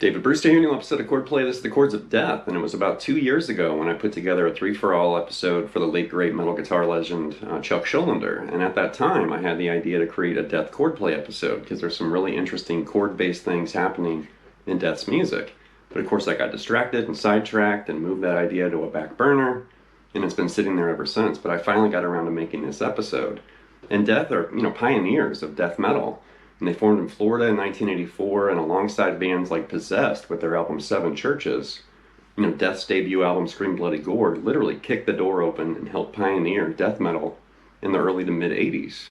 David Brewster here, new episode of Chordplay. This is the Chords of Death, and it was about 2 years ago when I put together a 3-for-all episode for the late great metal guitar legend Chuck Schuldiner. And at that time, I had the idea to create a Death Chordplay episode because there's some really interesting chord-based things happening in Death's music. But of course, I got distracted and sidetracked and moved that idea to a back burner, and it's been sitting there ever since. But I finally got around to making this episode. And Death are, pioneers of death metal. And they formed in Florida in 1984, and alongside bands like Possessed with their album Seven Churches, Death's debut album Scream Bloody Gore literally kicked the door open and helped pioneer death metal in the early to mid 80s.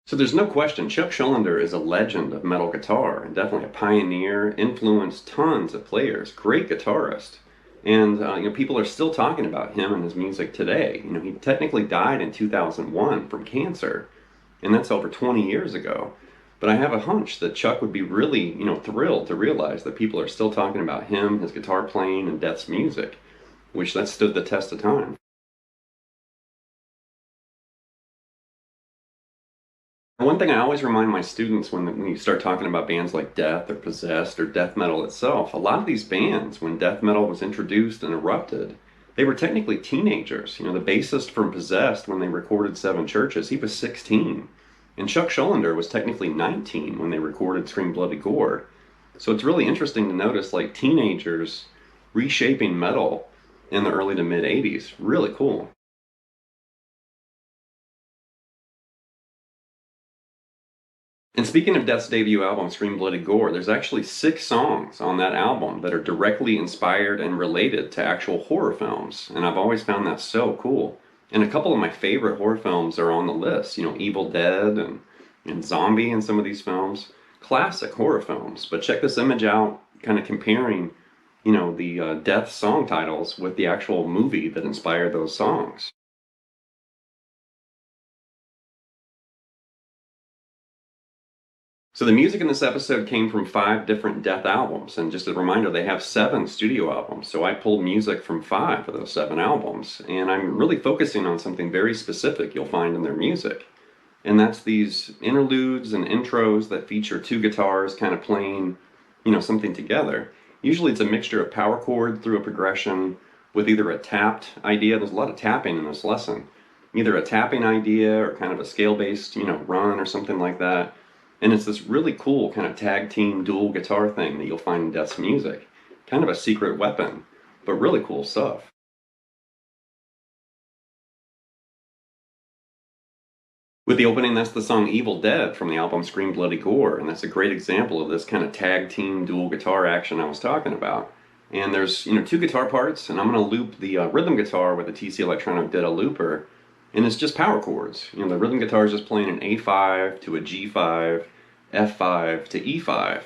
So there's no question, Chuck Schuldiner is a legend of metal guitar and definitely a pioneer, influenced tons of players, great guitarist. And people are still talking about him and his music today. He technically died in 2001 from cancer, and that's over 20 years ago. But I have a hunch that Chuck would be really, thrilled to realize that people are still talking about him, his guitar playing, and Death's music, which that stood the test of time. One thing I always remind my students when you start talking about bands like Death or Possessed or death metal itself, a lot of these bands, when death metal was introduced and erupted, they were technically teenagers. The bassist from Possessed, when they recorded Seven Churches, he was 16. And Chuck Schuldiner was technically 19 when they recorded Scream Bloody Gore. So it's really interesting to notice teenagers reshaping metal in the early to mid 80s. Really cool. And speaking of Death's debut album, Scream Bloody Gore, there's actually 6 songs on that album that are directly inspired and related to actual horror films. And I've always found that so cool. And a couple of my favorite horror films are on the list. Evil Dead and Zombie in some of these films. Classic horror films. But check this image out, kind of comparing, the Death song titles with the actual movie that inspired those songs. So the music in this episode came from 5 different Death albums, and just a reminder, they have 7 studio albums, so I pulled music from 5 of those 7 albums, and I'm really focusing on something very specific you'll find in their music, and that's these interludes and intros that feature 2 guitars kind of playing, something together. Usually it's a mixture of power chord through a progression with either a tapped idea. There's a lot of tapping in this lesson. Either a tapping idea or kind of a scale-based, run or something like that. And it's this really cool kind of tag team dual guitar thing that you'll find in Death's music. Kind of a secret weapon, but really cool stuff. With the opening, that's the song Evil Dead from the album Scream Bloody Gore, and that's a great example of this kind of tag team dual guitar action I was talking about. And there's 2 guitar parts, and I'm going to loop the rhythm guitar with a TC Electronic Ditto looper. And it's just power chords. The rhythm guitar is just playing an A5 to a G5, F5 to E5,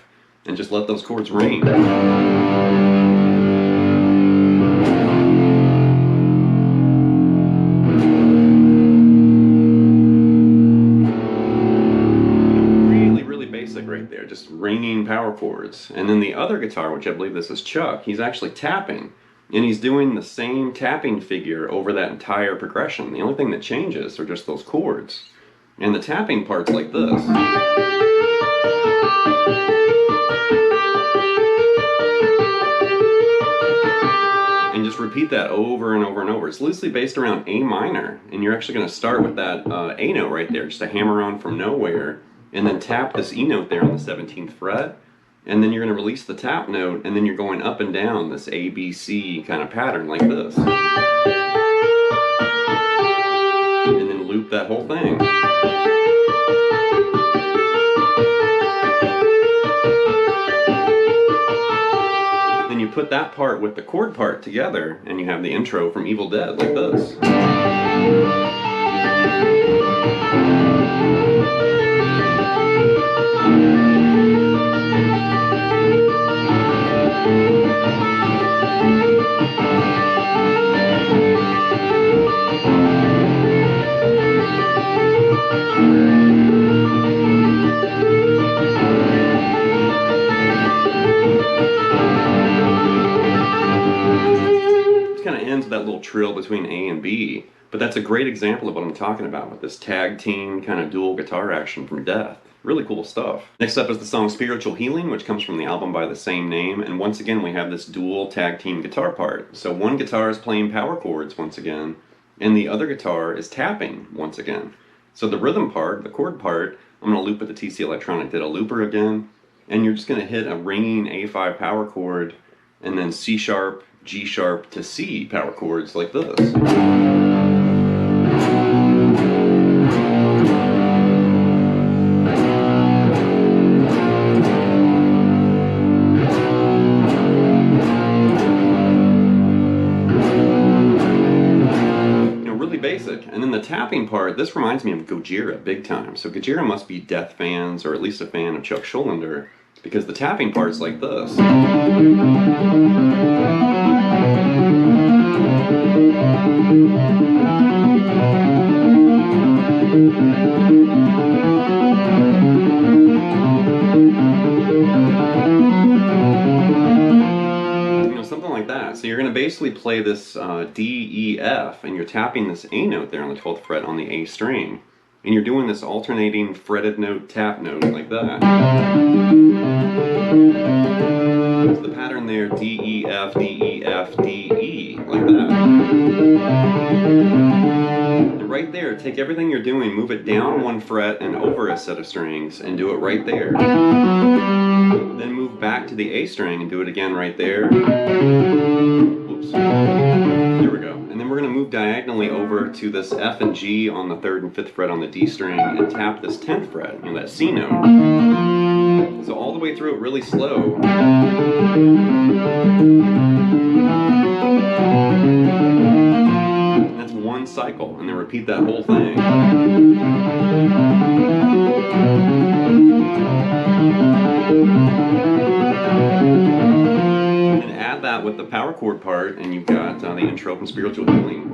and just let those chords ring. Really, really basic right there, just ringing power chords. And then the other guitar, which I believe this is Chuck, he's actually tapping. And he's doing the same tapping figure over that entire progression. The only thing that changes are just those chords. And the tapping part's like this. And just repeat that over and over and over. It's loosely based around A minor. And you're actually going to start with that A note right there, just a hammer-on from nowhere. And then tap this E note there on the 17th fret. And then you're going to release the tap note, and then you're going up and down this A, B, C kind of pattern like this. And then loop that whole thing. Then you put that part with the chord part together, and you have the intro from Evil Dead like this. Kind of ends with that little trill between A and B, But that's a great example of what I'm talking about with this tag team kind of dual guitar action from Death. Really cool stuff. Next up is the song Spiritual Healing, which comes from the album by the same name. And once again, we have this dual tag team guitar part. So one guitar is playing power chords once again, and the other guitar is tapping once again. So the rhythm part, the chord part, I'm going to loop with the TC Electronic Ditto Looper again, and you're just going to hit a ringing A5 power chord, and then C sharp, G sharp to C power chords like this. Basic. And then the tapping part, this reminds me of Gojira big time. So Gojira must be Death fans, or at least a fan of Chuck Schuldiner, because the tapping part's like this. So you're going to basically play this D, E, F, and you're tapping this A note there on the 12th fret on the A string. And you're doing this alternating fretted note, tap note, like that. So the pattern there, D, E, F, D, E, F, D, E, like that. And right there, take everything you're doing, move it down one fret and over a set of strings, and do it right there. Then move back to the A string and do it again right there. Oops. There we go. And then we're going to move diagonally over to this F and G on the 3rd and 5th fret on the D string and tap this 10th fret, you know, that C note. So all the way through it really slow. And that's one cycle, and then repeat that whole thing. And add that with the power chord part, and you've got the intro from Spiritual Healing.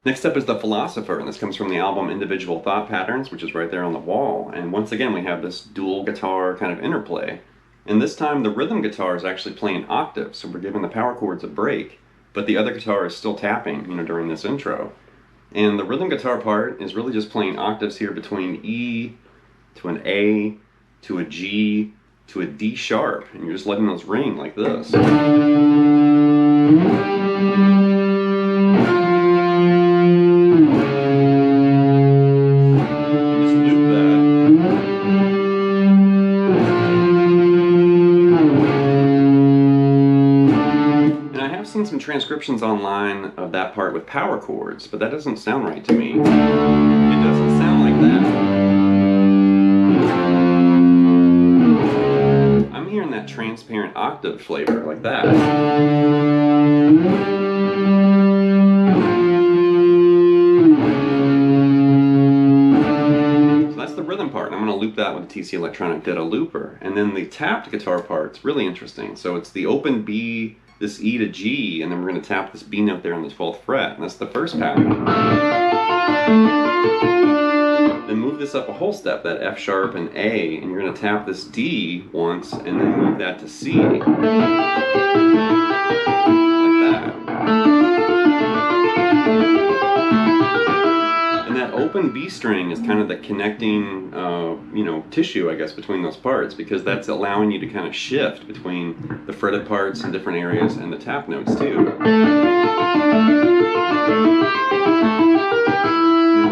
Next up is the Philosopher, and this comes from the album Individual Thought Patterns, which is right there on the wall. And once again, we have this dual guitar kind of interplay. And this time, the rhythm guitar is actually playing octaves, so we're giving the power chords a break, but the other guitar is still tapping, you know, during this intro. And the rhythm guitar part is really just playing octaves here between E to an A to a G to a D sharp, and you're just letting those ring like this. Some transcriptions online of that part with power chords, but that doesn't sound right to me. It doesn't sound like that. I'm hearing that transparent octave flavor, like that. So that's the rhythm part, and I'm going to loop that with the TC Electronic Ditto Looper. And then the tapped guitar part's really interesting. So it's the open B, this E to G, and then we're going to tap this B note there on the 12th fret, and that's the first pattern. Then move this up a whole step, that F sharp and A, and you're going to tap this D once, and then move that to C. Like that. And that open B string is kind of the connecting, tissue, I guess, between those parts, because that's allowing you to kind of shift between the fretted parts in different areas and the tap notes too. And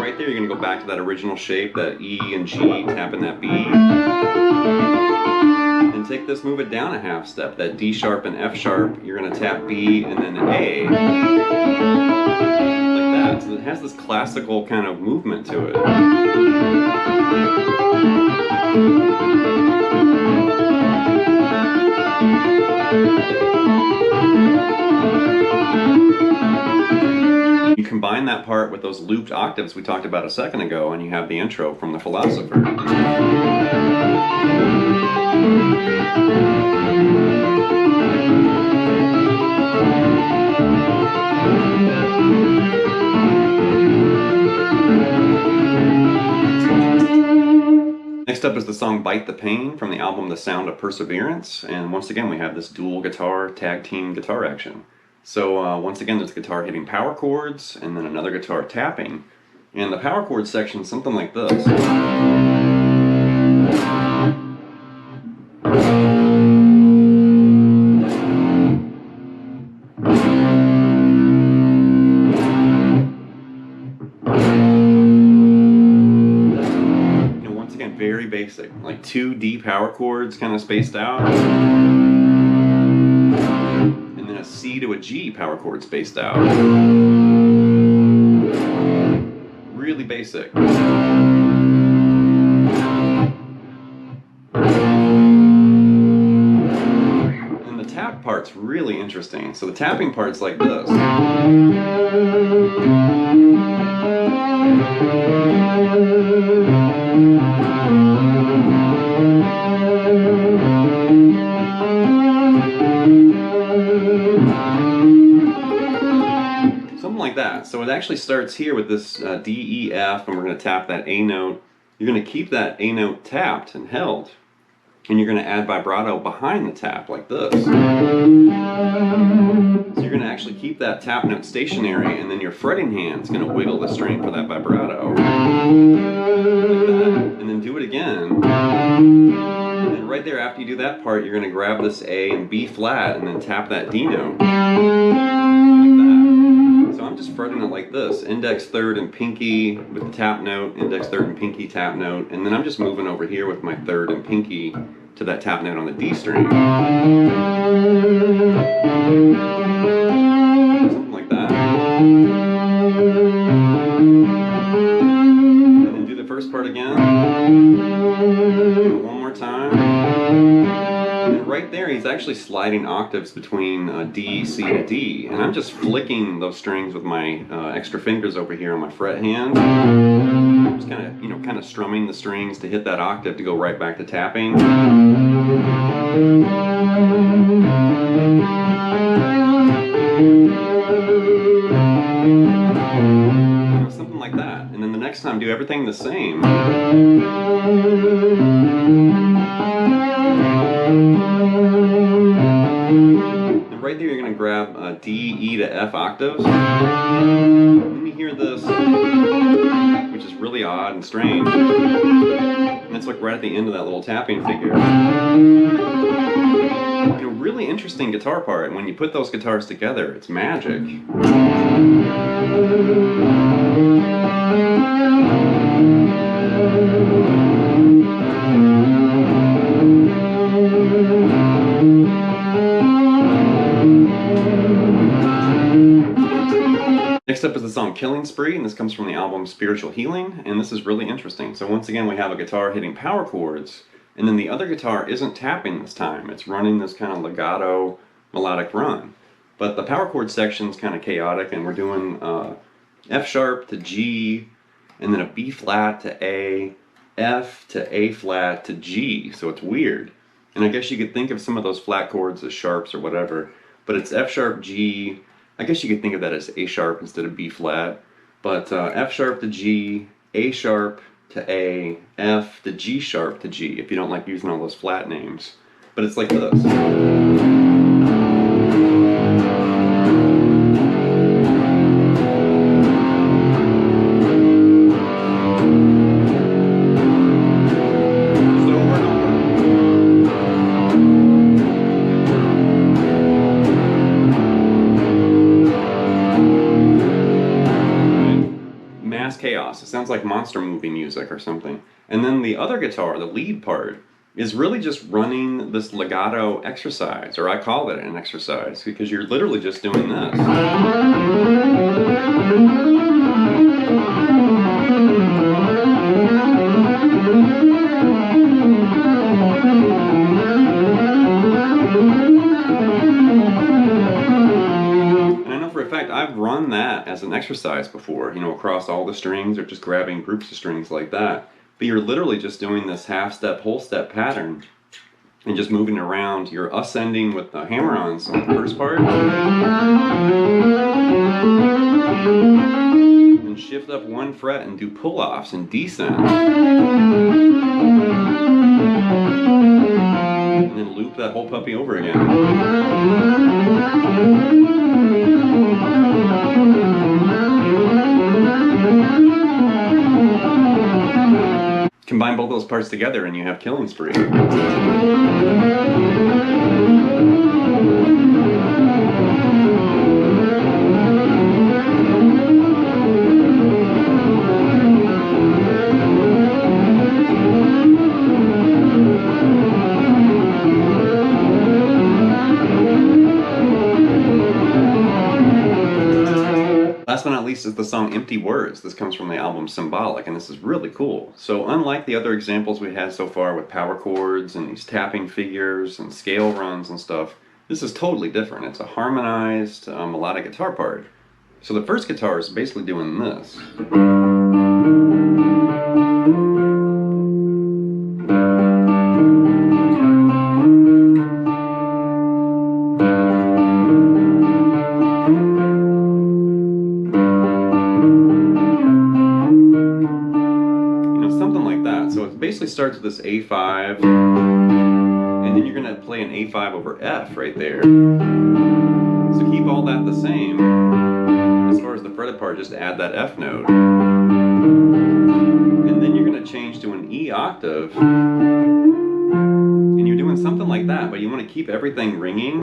right there, you're going to go back to that original shape, that E and G, tapping that B. And take this, move it down a half step, that D sharp and F sharp, you're going to tap B and then A. Like that. So it has this classical kind of movement to it. You combine that part with those looped octaves we talked about a second ago, and you have the intro from the Philosopher. Next up is the song Bite the Pain from the album The Sound of Perseverance, and once again we have this dual guitar tag team guitar action. So once again there's a guitar hitting power chords and then another guitar tapping, and the power chord section is something like this. Very basic, like 2 D power chords kind of spaced out, and then a C to a G power chord spaced out. Really basic. And the tap part's really interesting. So the tapping part's like this. Something like that. So it actually starts here with this D, E, F, and we're going to tap that A note. You're going to keep that A note tapped and held, and you're going to add vibrato behind the tap like this. So you're going to actually keep that tap note stationary, and then your fretting hand's going to wiggle the string for that vibrato. Like that. And then do it again. And right there, after you do that part, you're going to grab this A and B flat, and then tap that D note. So I'm just fretting it like this, index, third, and pinky with the tap note, index, third, and pinky, tap note, and then I'm just moving over here with my third and pinky to that tap note on the D string. Something like that. And then do the first part again. Do it one more time. And right there, he's actually sliding octaves between D, C, to D, and I'm just flicking those strings with my extra fingers over here on my fret hand. Just kind of, kind of strumming the strings to hit that octave to go right back to tapping. Something like that. And then the next time, do everything the same. And right there, you're going to grab D, E to F octaves. Then you hear this, which is really odd and strange. And it's like right at the end of that little tapping figure. Really interesting guitar part. When you put those guitars together, it's magic. Next up is the song Killing Spree, and this comes from the album Spiritual Healing, and this is really interesting. So once again, we have a guitar hitting power chords, and then the other guitar isn't tapping this time. It's running this kind of legato melodic run. But the power chord section is kind of chaotic, and we're doing F sharp to G, and then a B flat to A, F to A flat to G, so it's weird. And I guess you could think of some of those flat chords as sharps or whatever, but it's F sharp, G. I guess you could think of that as A sharp instead of B flat. But F sharp to G, A sharp to A, F to G sharp to G, if you don't like using all those flat names. But it's like this. Chaos. It sounds like monster movie music or something. And then the other guitar, the lead part, is really just running this legato exercise, or I call it an exercise, because you're literally just doing this. I've run that as an exercise before, across all the strings, or just grabbing groups of strings like that. But you're literally just doing this half step, whole step pattern and just moving around. You're ascending with the Hammer-Ons on the first part. And shift up one fret and do pull-offs and descend. And then loop that whole puppy over again. Combine both those parts together and you have Killing Spree. Last but not least is the song Empty Words. This comes from the album Symbolic, and this is really cool. So unlike the other examples we had so far with power chords and these tapping figures and scale runs and stuff, this is totally different. It's a harmonized melodic guitar part. So the first guitar is basically doing this. So it basically starts with this A5, and then you're going to play an A5 over F right there. So keep all that the same. As far as the fretted part, just add that F note. And then you're going to change to an E octave. And you're doing something like that, but you want to keep everything ringing.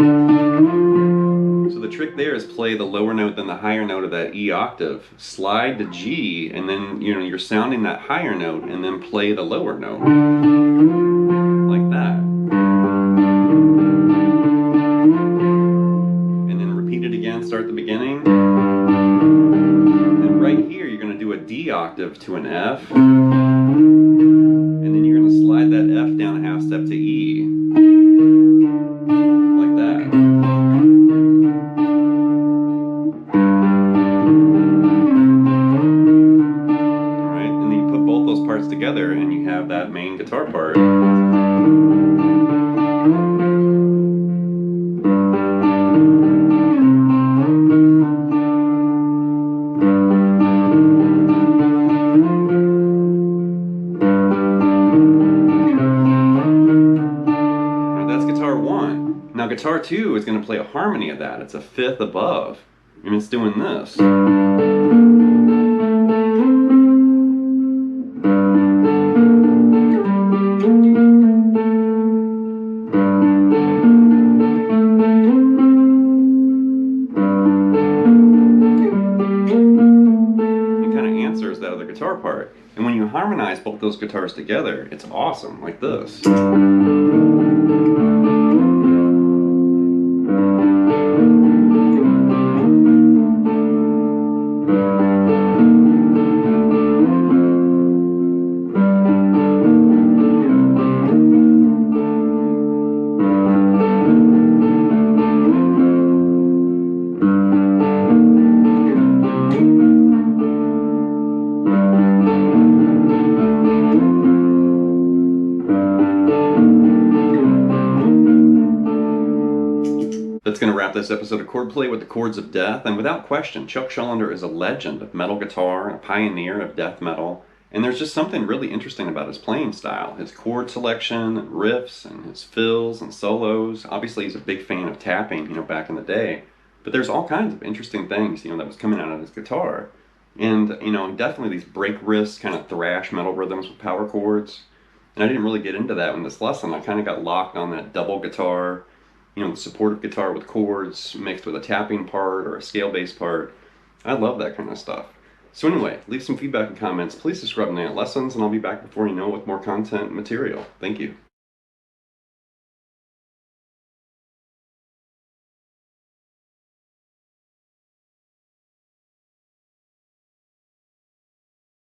So the trick there is play the lower note, then the higher note of that E octave, slide to G, and then you're sounding that higher note, and then play the lower note, like that. And then repeat it again, start the beginning. And right here you're going to do a D octave to an F, and then you're going to slide that F down a half step to E, like that. Together and you have that main guitar part. Right, that's guitar 1. Now guitar 2 is going to play a harmony of that. It's a fifth above, and it's doing this. That other guitar part. And when you harmonize both those guitars together, it's awesome, like this. That's going to wrap this episode of Chordplay with the Chords of Death, and without question, Chuck Schuldiner is a legend of metal guitar and a pioneer of death metal, and there's just something really interesting about his playing style, his chord selection, and riffs, and his fills and solos. Obviously he's a big fan of tapping, back in the day, but there's all kinds of interesting things, that was coming out of his guitar. And, definitely these break riffs, kind of thrash metal rhythms with power chords, and I didn't really get into that in this lesson. I kind of got locked on that double guitar, the supportive guitar with chords mixed with a tapping part or a scale-based part. I love that kind of stuff. So anyway, leave some feedback and comments. Please subscribe to Night Lessons, and I'll be back before you know with more content and material. Thank you.